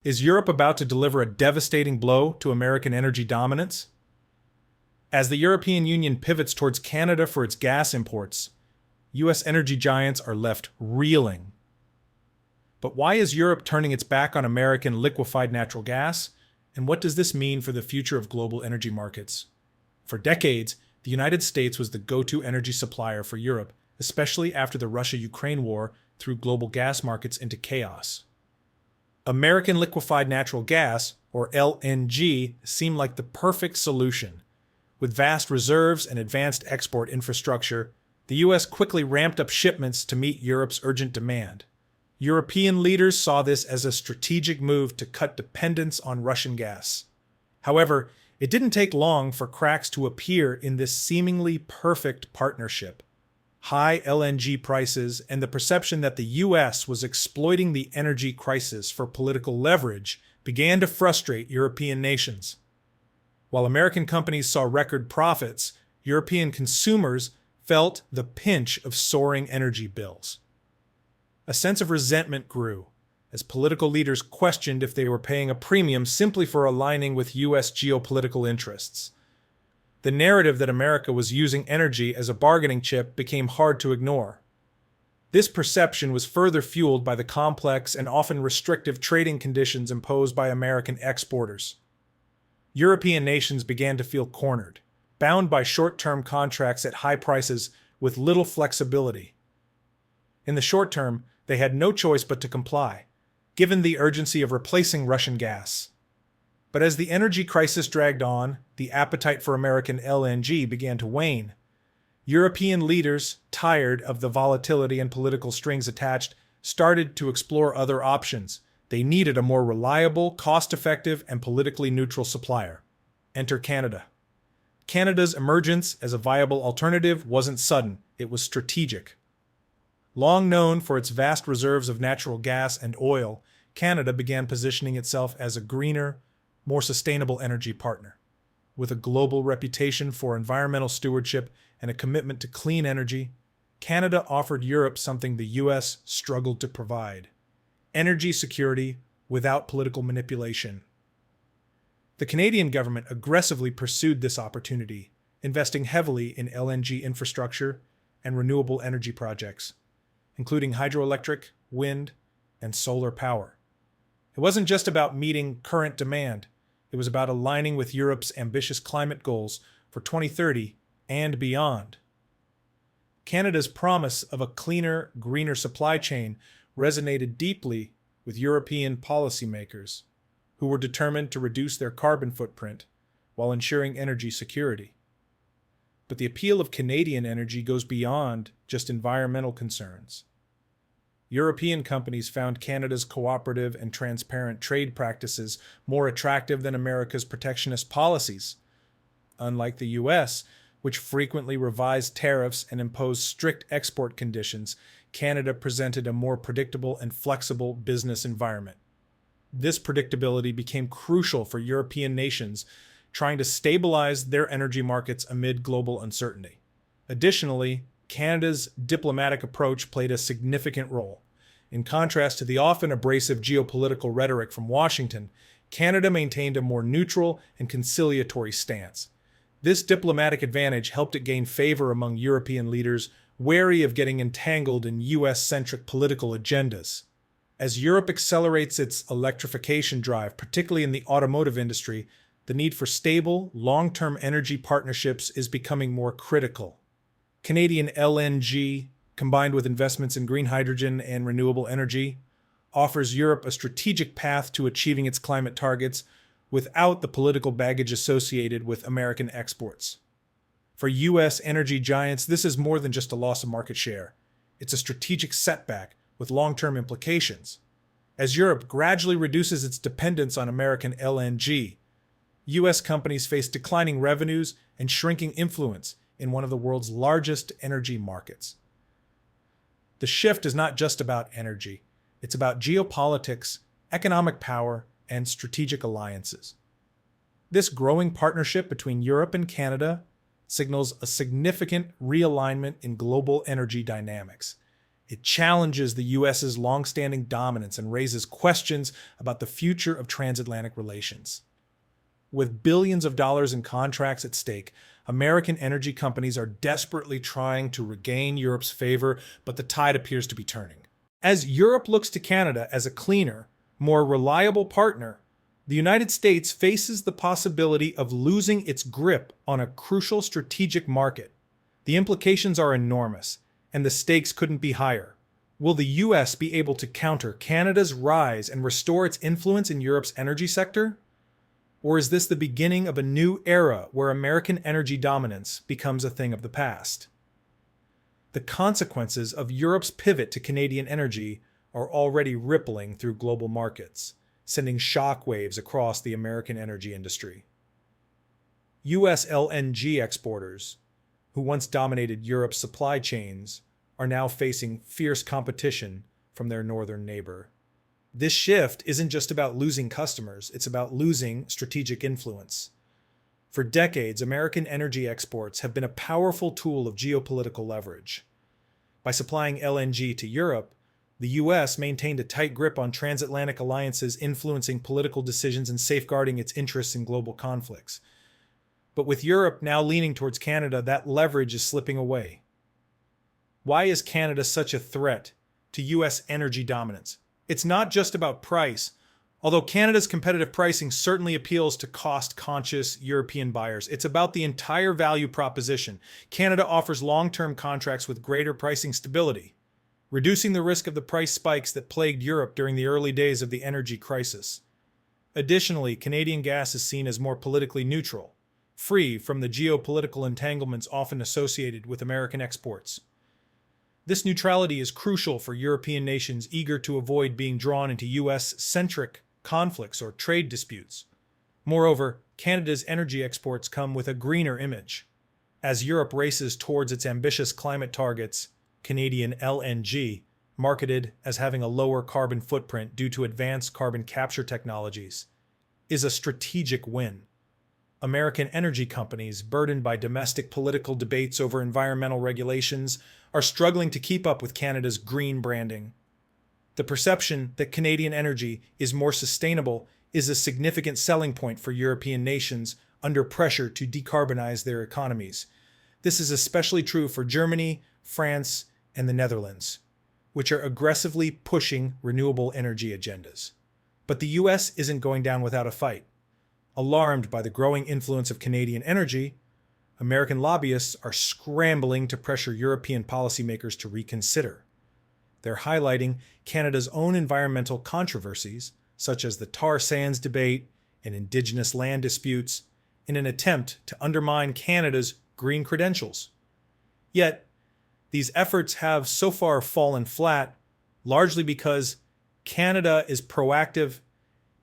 Is Europe about to deliver a devastating blow to American energy dominance? As the European Union pivots towards Canada for its gas imports, U.S. energy giants are left reeling. But why is Europe turning its back on American liquefied natural gas? And what does this mean for the future of global energy markets? For decades, the United States was the go-to energy supplier for Europe, especially after the Russia-Ukraine war threw global gas markets into chaos. American liquefied natural gas, or LNG, seemed like the perfect solution. With vast reserves and advanced export infrastructure, the U.S. quickly ramped up shipments to meet Europe's urgent demand. European leaders saw this as a strategic move to cut dependence on Russian gas. However, it didn't take long for cracks to appear in this seemingly perfect partnership. High LNG prices and the perception that the U.S. was exploiting the energy crisis for political leverage began to frustrate European nations. While American companies saw record profits, European consumers felt the pinch of soaring energy bills. A sense of resentment grew as political leaders questioned if they were paying a premium simply for aligning with U.S. geopolitical interests. The narrative that America was using energy as a bargaining chip became hard to ignore. This perception was further fueled by the complex and often restrictive trading conditions imposed by American exporters. European nations began to feel cornered, bound by short-term contracts at high prices with little flexibility. In the short term, they had no choice but to comply, given the urgency of replacing Russian gas. But as the energy crisis dragged on, the appetite for American LNG began to wane. European leaders, tired of the volatility and political strings attached, started to explore other options. They needed a more reliable, cost-effective, and politically neutral supplier. Enter Canada. Canada's emergence as a viable alternative wasn't sudden, it was strategic. Long known for its vast reserves of natural gas and oil, Canada began positioning itself as a greener, more sustainable energy partner. With a global reputation for environmental stewardship and a commitment to clean energy, Canada offered Europe something the U.S. struggled to provide: energy security without political manipulation. The Canadian government aggressively pursued this opportunity, investing heavily in LNG infrastructure and renewable energy projects, including hydroelectric, wind, and solar power. It wasn't just about meeting current demand. It was about aligning with Europe's ambitious climate goals for 2030 and beyond. Canada's promise of a cleaner, greener supply chain resonated deeply with European policymakers, who were determined to reduce their carbon footprint while ensuring energy security. But the appeal of Canadian energy goes beyond just environmental concerns. European companies found Canada's cooperative and transparent trade practices more attractive than America's protectionist policies. Unlike the U.S., which frequently revised tariffs and imposed strict export conditions, Canada presented a more predictable and flexible business environment. This predictability became crucial for European nations trying to stabilize their energy markets amid global uncertainty. Additionally, Canada's diplomatic approach played a significant role. In contrast to the often abrasive geopolitical rhetoric from Washington, Canada maintained a more neutral and conciliatory stance. This diplomatic advantage helped it gain favor among European leaders wary of getting entangled in U.S.-centric political agendas. As Europe accelerates its electrification drive, particularly in the automotive industry, the need for stable, long-term energy partnerships is becoming more critical. Canadian LNG, combined with investments in green hydrogen and renewable energy, offers Europe a strategic path to achieving its climate targets without the political baggage associated with American exports. For U.S. energy giants, this is more than just a loss of market share. It's a strategic setback with long-term implications. As Europe gradually reduces its dependence on American LNG, U.S. companies face declining revenues and shrinking influence in one of the world's largest energy markets. The shift is not just about energy. It's about geopolitics, economic power, and strategic alliances. This growing partnership between Europe and Canada signals a significant realignment in global energy dynamics. It challenges the US's long-standing dominance and raises questions about the future of transatlantic relations. With billions of dollars in contracts at stake, American energy companies are desperately trying to regain Europe's favor, but the tide appears to be turning. As Europe looks to Canada as a cleaner, more reliable partner, the United States faces the possibility of losing its grip on a crucial strategic market. The implications are enormous, and the stakes couldn't be higher. Will the US be able to counter Canada's rise and restore its influence in Europe's energy sector? Or is this the beginning of a new era where American energy dominance becomes a thing of the past? The consequences of Europe's pivot to Canadian energy are already rippling through global markets, sending shockwaves across the American energy industry. US LNG exporters, who once dominated Europe's supply chains, are now facing fierce competition from their northern neighbor. This shift isn't just about losing customers, it's about losing strategic influence. For decades, American energy exports have been a powerful tool of geopolitical leverage. By supplying LNG to Europe, the US maintained a tight grip on transatlantic alliances, influencing political decisions and safeguarding its interests in global conflicts. But with Europe now leaning towards Canada, that leverage is slipping away. Why is Canada such a threat to US energy dominance? It's not just about price. Although Canada's competitive pricing certainly appeals to cost-conscious European buyers, it's about the entire value proposition. Canada offers long-term contracts with greater pricing stability, reducing the risk of the price spikes that plagued Europe during the early days of the energy crisis. Additionally, Canadian gas is seen as more politically neutral, free from the geopolitical entanglements often associated with American exports. This neutrality is crucial for European nations eager to avoid being drawn into US-centric conflicts or trade disputes. Moreover, Canada's energy exports come with a greener image. As Europe races towards its ambitious climate targets, Canadian LNG, marketed as having a lower carbon footprint due to advanced carbon capture technologies, is a strategic win. American energy companies, burdened by domestic political debates over environmental regulations, are struggling to keep up with Canada's green branding. The perception that Canadian energy is more sustainable is a significant selling point for European nations under pressure to decarbonize their economies. This is especially true for Germany, France, and the Netherlands, which are aggressively pushing renewable energy agendas. But the US isn't going down without a fight. Alarmed by the growing influence of Canadian energy, American lobbyists are scrambling to pressure European policymakers to reconsider. They're highlighting Canada's own environmental controversies, such as the tar sands debate and Indigenous land disputes, in an attempt to undermine Canada's green credentials. Yet, these efforts have so far fallen flat, largely because Canada is proactive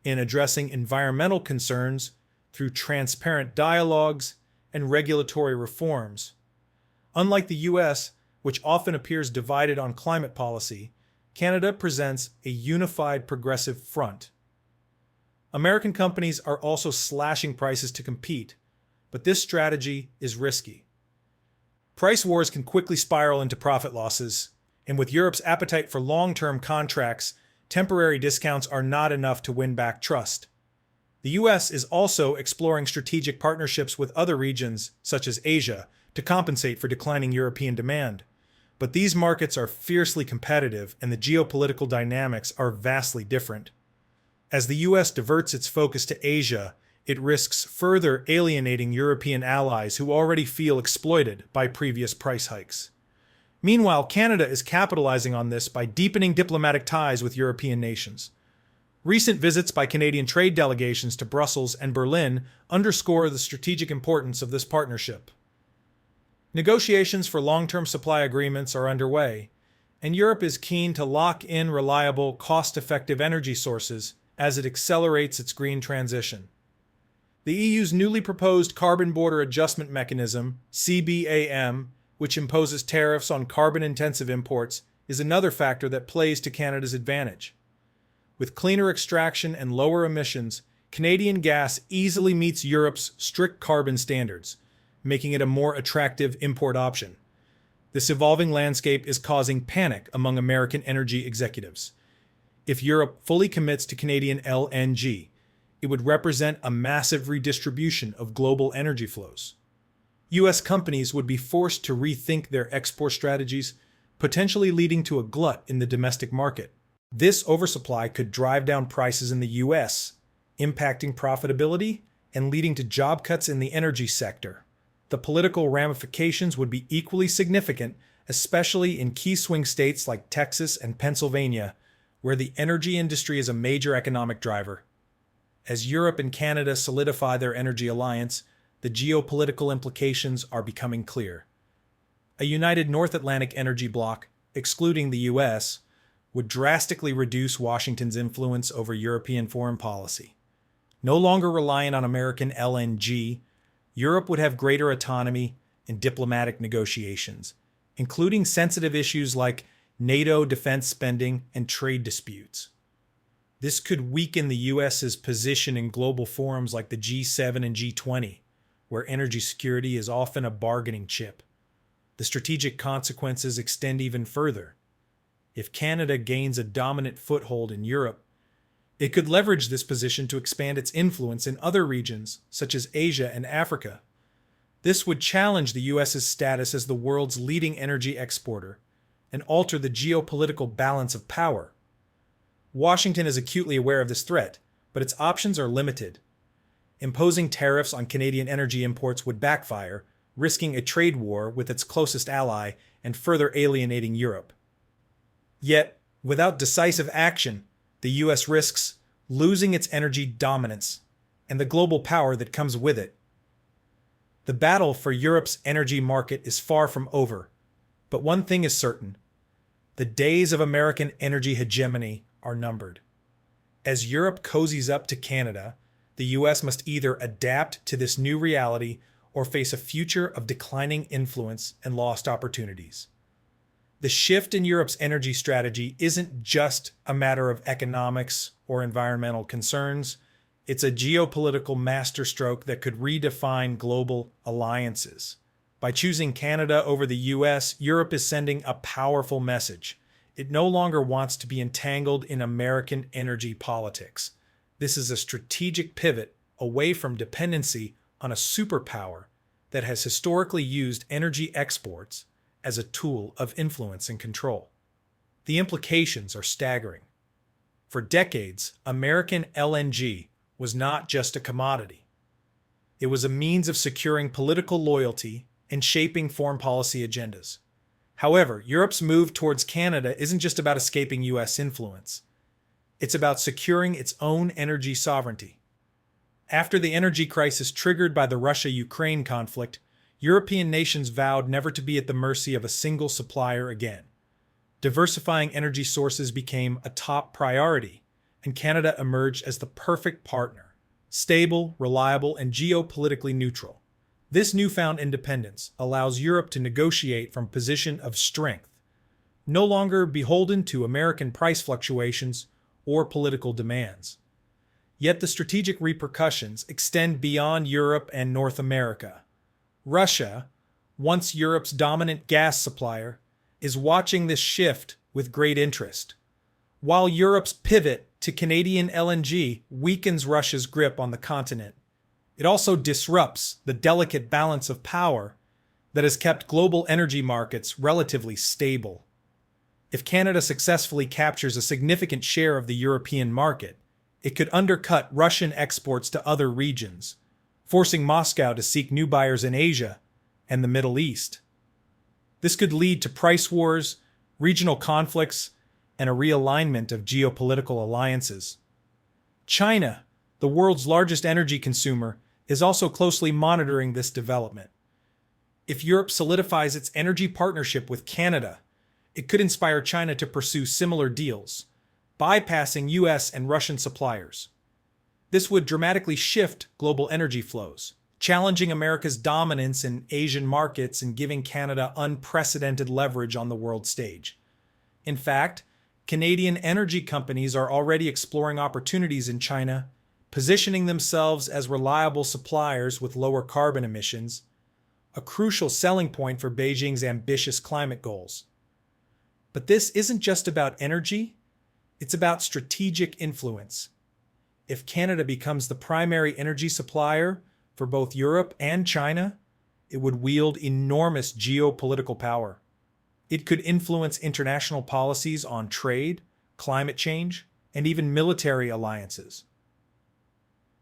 in addressing environmental concerns through transparent dialogues and regulatory reforms. Unlike the US, which often appears divided on climate policy, Canada presents a unified progressive front. American companies are also slashing prices to compete, but this strategy is risky. Price wars can quickly spiral into profit losses, and with Europe's appetite for long-term contracts, temporary discounts are not enough to win back trust. The US is also exploring strategic partnerships with other regions, such as Asia, to compensate for declining European demand. But these markets are fiercely competitive, and the geopolitical dynamics are vastly different. As the US diverts its focus to Asia, it risks further alienating European allies who already feel exploited by previous price hikes. Meanwhile, Canada is capitalizing on this by deepening diplomatic ties with European nations. Recent visits by Canadian trade delegations to Brussels and Berlin underscore the strategic importance of this partnership. Negotiations for long-term supply agreements are underway, and Europe is keen to lock in reliable, cost-effective energy sources as it accelerates its green transition. The EU's newly proposed Carbon Border Adjustment Mechanism, CBAM, which imposes tariffs on carbon-intensive imports, is another factor that plays to Canada's advantage. With cleaner extraction and lower emissions, Canadian gas easily meets Europe's strict carbon standards, making it a more attractive import option. This evolving landscape is causing panic among American energy executives. If Europe fully commits to Canadian LNG, it would represent a massive redistribution of global energy flows. U.S. companies would be forced to rethink their export strategies, potentially leading to a glut in the domestic market. This oversupply could drive down prices in the U.S., impacting profitability and leading to job cuts in the energy sector. The political ramifications would be equally significant, especially in key swing states like Texas and Pennsylvania, where the energy industry is a major economic driver. As Europe and Canada solidify their energy alliance, the geopolitical implications are becoming clear. A united North Atlantic energy bloc, excluding the U.S., would drastically reduce Washington's influence over European foreign policy. No longer reliant on American LNG, Europe would have greater autonomy in diplomatic negotiations, including sensitive issues like NATO defense spending and trade disputes. This could weaken the U.S.'s position in global forums like the G7 and G20, where energy security is often a bargaining chip. The strategic consequences extend even further. If Canada gains a dominant foothold in Europe, it could leverage this position to expand its influence in other regions, such as Asia and Africa. This would challenge the U.S.'s status as the world's leading energy exporter and alter the geopolitical balance of power. Washington is acutely aware of this threat, but its options are limited. Imposing tariffs on Canadian energy imports would backfire, risking a trade war with its closest ally and further alienating Europe. Yet, without decisive action, the U.S. risks losing its energy dominance and the global power that comes with it. The battle for Europe's energy market is far from over, but one thing is certain: the days of American energy hegemony are numbered. As Europe cozies up to Canada, the U.S. must either adapt to this new reality or face a future of declining influence and lost opportunities. The shift in Europe's energy strategy isn't just a matter of economics or environmental concerns. It's a geopolitical masterstroke that could redefine global alliances. By choosing Canada over the U.S., Europe is sending a powerful message. It no longer wants to be entangled in American energy politics. This is a strategic pivot away from dependency on a superpower that has historically used energy exports as a tool of influence and control. The implications are staggering. For decades, American LNG was not just a commodity. It was a means of securing political loyalty and shaping foreign policy agendas. However, Europe's move towards Canada isn't just about escaping U.S. influence. It's about securing its own energy sovereignty. After the energy crisis triggered by the Russia-Ukraine conflict, European nations vowed never to be at the mercy of a single supplier again. Diversifying energy sources became a top priority, and Canada emerged as the perfect partner: stable, reliable, and geopolitically neutral. This newfound independence allows Europe to negotiate from a position of strength, no longer beholden to American price fluctuations or political demands. Yet the strategic repercussions extend beyond Europe and North America. Russia, once Europe's dominant gas supplier, is watching this shift with great interest. While Europe's pivot to Canadian LNG weakens Russia's grip on the continent, it also disrupts the delicate balance of power that has kept global energy markets relatively stable. If Canada successfully captures a significant share of the European market, it could undercut Russian exports to other regions, forcing Moscow to seek new buyers in Asia and the Middle East. This could lead to price wars, regional conflicts, and a realignment of geopolitical alliances. China, the world's largest energy consumer, is also closely monitoring this development. If Europe solidifies its energy partnership with Canada, it could inspire China to pursue similar deals, bypassing U.S. and Russian suppliers. This would dramatically shift global energy flows, challenging America's dominance in Asian markets and giving Canada unprecedented leverage on the world stage. In fact, Canadian energy companies are already exploring opportunities in China, positioning themselves as reliable suppliers with lower carbon emissions. a crucial selling point for Beijing's ambitious climate goals. But this isn't just about energy, it's about strategic influence. If Canada becomes the primary energy supplier for both Europe and China, it would wield enormous geopolitical power. It could influence international policies on trade, climate change, and even military alliances.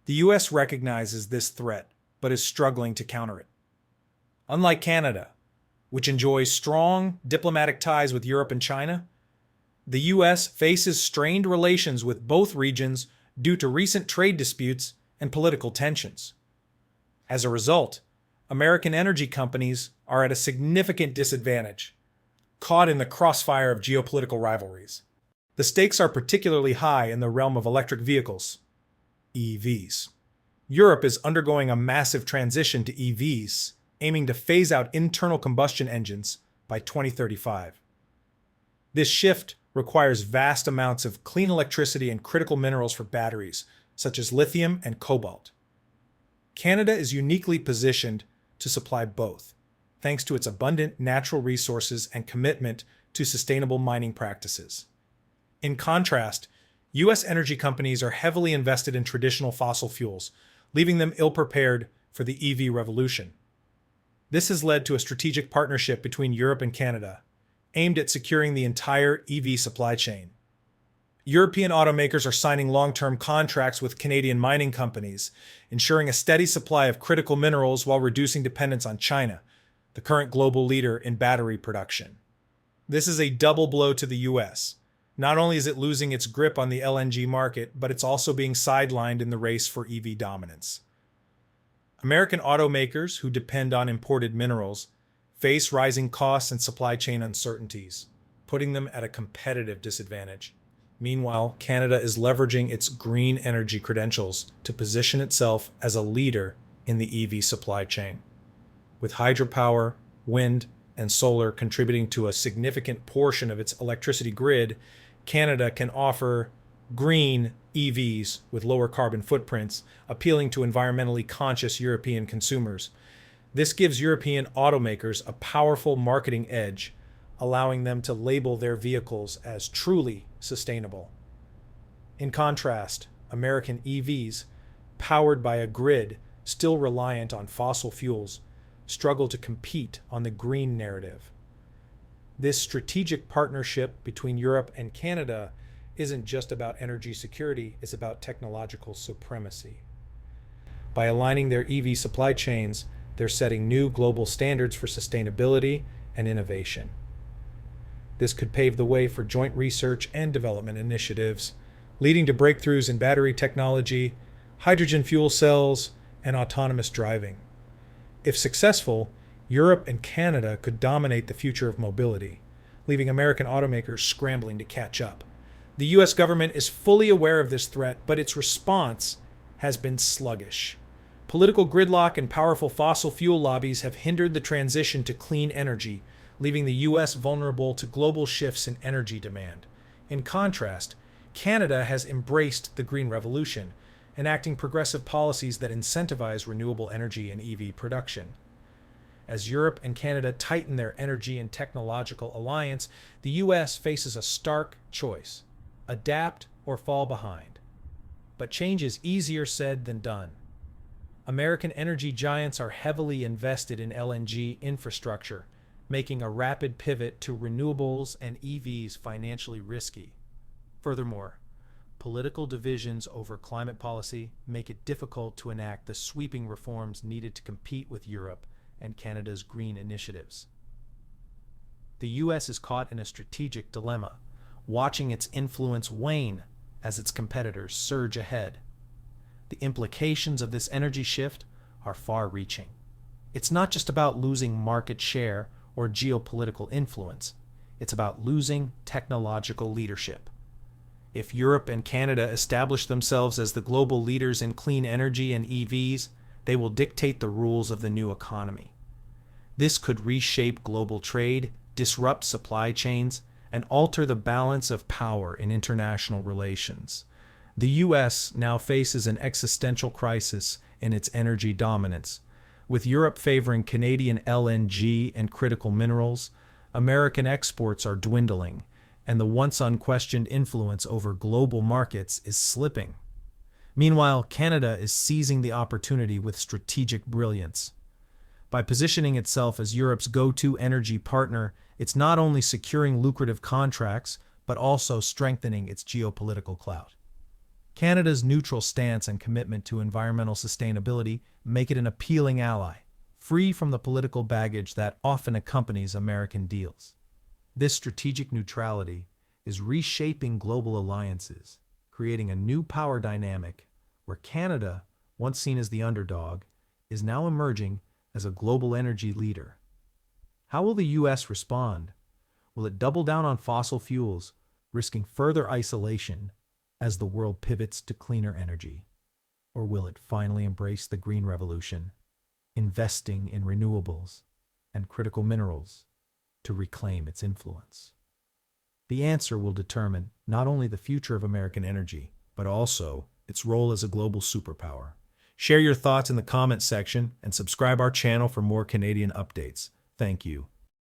The US recognizes this threat, but is struggling to counter it. Unlike Canada, which enjoys strong diplomatic ties with Europe and China, the US faces strained relations with both regions due to recent trade disputes and political tensions. As a result, American energy companies are at a significant disadvantage, caught in the crossfire of geopolitical rivalries. The stakes are particularly high in the realm of electric vehicles, EVs. Europe is undergoing a massive transition to EVs, aiming to phase out internal combustion engines by 2035. This shift requires vast amounts of clean electricity and critical minerals for batteries, such as lithium and cobalt. Canada is uniquely positioned to supply both, thanks to its abundant natural resources and commitment to sustainable mining practices. In contrast, U.S. energy companies are heavily invested in traditional fossil fuels, leaving them ill-prepared for the EV revolution. This has led to a strategic partnership between Europe and Canada, aimed at securing the entire EV supply chain. European automakers are signing long-term contracts with Canadian mining companies, ensuring a steady supply of critical minerals while reducing dependence on China, the current global leader in battery production. This is a double blow to the US. Not only is it losing its grip on the LNG market, but it's also being sidelined in the race for EV dominance. American automakers, who depend on imported minerals, face rising costs and supply chain uncertainties, putting them at a competitive disadvantage. Meanwhile, Canada is leveraging its green energy credentials to position itself as a leader in the EV supply chain. With hydropower, wind, and solar contributing to a significant portion of its electricity grid, Canada can offer green EVs with lower carbon footprints, appealing to environmentally conscious European consumers. This gives European automakers a powerful marketing edge, allowing them to label their vehicles as truly sustainable. In contrast, American EVs, powered by a grid still reliant on fossil fuels, struggle to compete on the green narrative. This strategic partnership between Europe and Canada isn't just about energy security, it's about technological supremacy. By aligning their EV supply chains, they're setting new global standards for sustainability and innovation. This could pave the way for joint research and development initiatives, leading to breakthroughs in battery technology, hydrogen fuel cells, and autonomous driving. If successful, Europe and Canada could dominate the future of mobility, leaving American automakers scrambling to catch up. The US government is fully aware of this threat, but its response has been sluggish. Political gridlock and powerful fossil fuel lobbies have hindered the transition to clean energy, leaving the US vulnerable to global shifts in energy demand. In contrast, Canada has embraced the green revolution, enacting progressive policies that incentivize renewable energy and EV production. As Europe and Canada tighten their energy and technological alliance, the US faces a stark choice: adapt or fall behind. But change is easier said than done. American energy giants are heavily invested in LNG infrastructure, making a rapid pivot to renewables and EVs financially risky. Furthermore, political divisions over climate policy make it difficult to enact the sweeping reforms needed to compete with Europe and Canada's green initiatives. The US is caught in a strategic dilemma, watching its influence wane as its competitors surge ahead. The implications of this energy shift are far-reaching. It's not just about losing market share or geopolitical influence. It's about losing technological leadership. If Europe and Canada establish themselves as the global leaders in clean energy and EVs, they will dictate the rules of the new economy. This could reshape global trade, disrupt supply chains, and alter the balance of power in international relations. The US now faces an existential crisis in its energy dominance, With Europe favoring Canadian LNG and critical minerals, American exports are dwindling, and the once unquestioned influence over global markets is slipping. Meanwhile, Canada is seizing the opportunity with strategic brilliance. By positioning itself as Europe's go-to energy partner, it's not only securing lucrative contracts, but also strengthening its geopolitical clout. Canada's neutral stance and commitment to environmental sustainability make it an appealing ally, free from the political baggage that often accompanies American deals. This strategic neutrality is reshaping global alliances, creating a new power dynamic where Canada, once seen as the underdog, is now emerging as a global energy leader. How will the U.S. respond? Will it double down on fossil fuels, risking further isolation as the world pivots to cleaner energy? Or will it finally embrace the green revolution, investing in renewables and critical minerals to reclaim its influence? The answer will determine not only the future of American energy, but also its role as a global superpower. Share your thoughts in the comments section and subscribe our channel for more Canadian updates. Thank you.